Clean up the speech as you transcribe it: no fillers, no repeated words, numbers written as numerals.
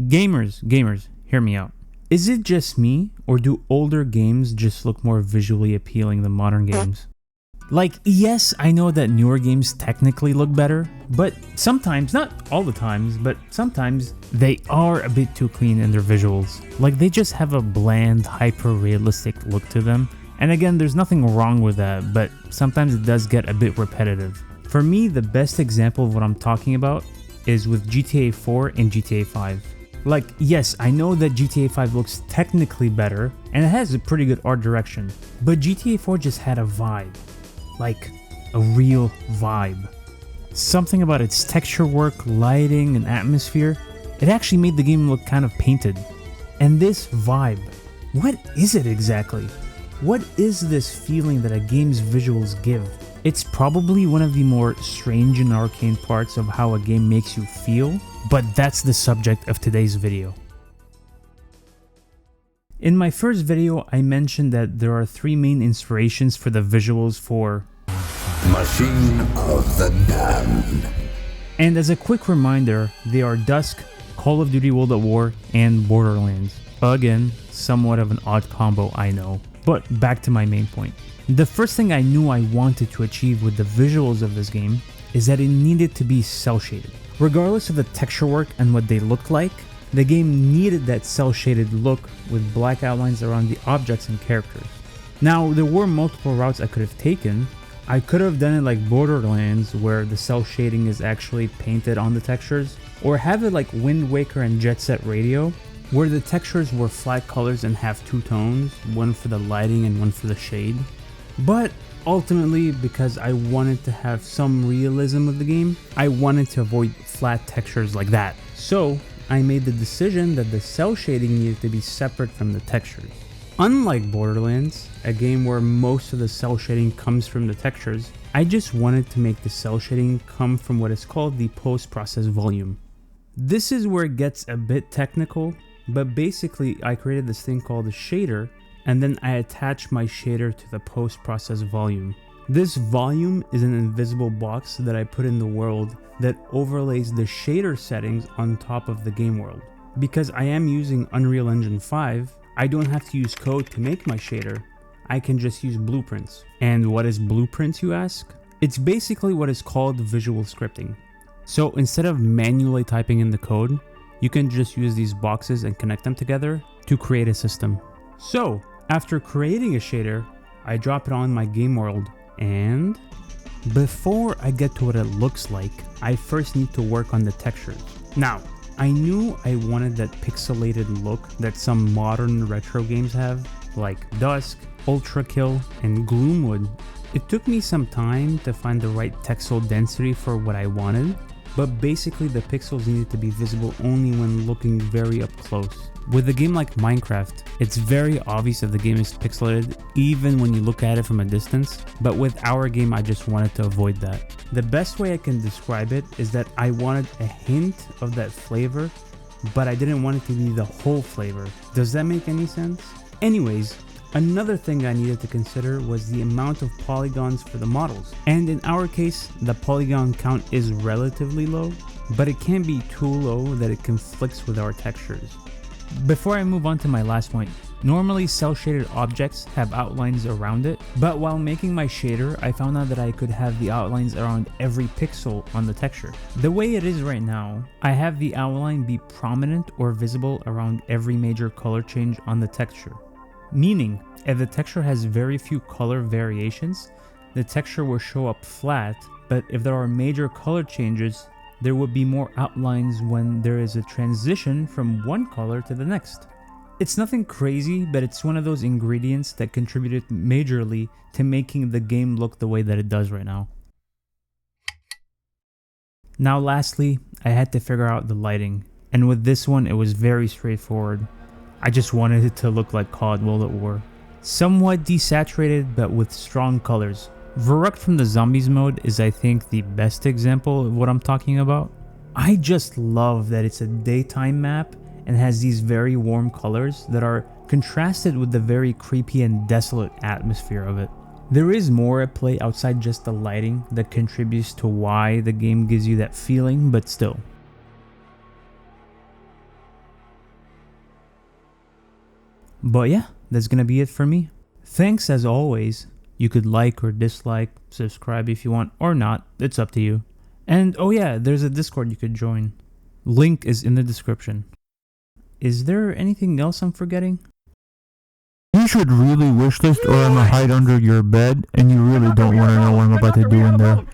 Gamers, hear me out. Is it just me, or do older games just look more visually appealing than modern games? Like, yes, I know that newer games technically look better, but sometimes, not all the times, but sometimes they are a bit too clean in their visuals. Like, they just have a bland, hyper-realistic look to them. And again, there's nothing wrong with that, but sometimes it does get a bit repetitive. For me, the best example of what I'm talking about is with GTA 4 and GTA 5. Like, yes, I know that GTA 5 looks technically better, and it has a pretty good art direction, but GTA 4 just had a vibe. Like, a real vibe. Something about its texture work, lighting, and atmosphere, it actually made the game look kind of painted. And this vibe, what is it exactly? What is this feeling that a game's visuals give? It's probably one of the more strange and arcane parts of how a game makes you feel, but that's the subject of today's video. In my first video, I mentioned that there are three main inspirations for the visuals for Machine of the Damned. And as a quick reminder, they are Dusk, Call of Duty World at War, and Borderlands. Again, somewhat of an odd combo, I know. But back to my main point. The first thing I knew I wanted to achieve with the visuals of this game is that it needed to be cel-shaded. Regardless of the texture work and what they looked like, the game needed that cel-shaded look with black outlines around the objects and characters. Now, there were multiple routes I could have taken. I could have done it like Borderlands, where the cel shading is actually painted on the textures, or have it like Wind Waker and Jet Set Radio, where the textures were flat colors and have two tones, one for the lighting and one for the shade. But ultimately, because I wanted to have some realism of the game, I wanted to avoid flat textures like that. So I made the decision that the cel shading needed to be separate from the textures. Unlike Borderlands, a game where most of the cel shading comes from the textures, I just wanted to make the cel shading come from what is called the post-process volume. This is where it gets a bit technical, but basically I created this thing called a shader, and then I attached my shader to the post-process volume. This volume is an invisible box that I put in the world that overlays the shader settings on top of the game world. Because I am using Unreal Engine 5, I don't have to use code to make my shader, I can just use blueprints. And what is blueprints, you ask? It's basically what is called visual scripting. So instead of manually typing in the code, you can just use these boxes and connect them together to create a system. So after creating a shader, I drop it on my game world, and before I get to what it looks like, I first need to work on the textures. Now, I knew I wanted that pixelated look that some modern retro games have, like Dusk, Ultra Kill, and Gloomwood. It took me some time to find the right texel density for what I wanted, but basically the pixels needed to be visible only when looking very up close. With a game like Minecraft, it's very obvious that the game is pixelated even when you look at it from a distance, but with our game I just wanted to avoid that. The best way I can describe it is that I wanted a hint of that flavor, but I didn't want it to be the whole flavor. Does that make any sense? Anyways, another thing I needed to consider was the amount of polygons for the models. And in our case, the polygon count is relatively low, but it can't be too low that it conflicts with our textures. Before I move on to my last point, normally cel-shaded objects have outlines around it, but while making my shader, I found out that I could have the outlines around every pixel on the texture. The way it is right now, I have the outline be prominent or visible around every major color change on the texture. Meaning, if the texture has very few color variations, the texture will show up flat, but if there are major color changes, there would be more outlines when there is a transition from one color to the next. It's nothing crazy, but it's one of those ingredients that contributed majorly to making the game look the way that it does right now. Now lastly, I had to figure out the lighting, and with this one it was very straightforward. I just wanted it to look like COD World at War. Somewhat desaturated, but with strong colors. Verruct from the Zombies mode is, I think, the best example of what I'm talking about. I just love that it's a daytime map and has these very warm colors that are contrasted with the very creepy and desolate atmosphere of it. There is more at play outside just the lighting that contributes to why the game gives you that feeling, but still. But yeah, that's gonna be it for me. Thanks as always. You could like or dislike, subscribe if you want or not, it's up to you. And oh yeah, there's a Discord you could join. Link is in the description. Is there anything else I'm forgetting? You should really wishlist or I'm gonna hide under your bed and you really don't want to know what I'm about to do in there.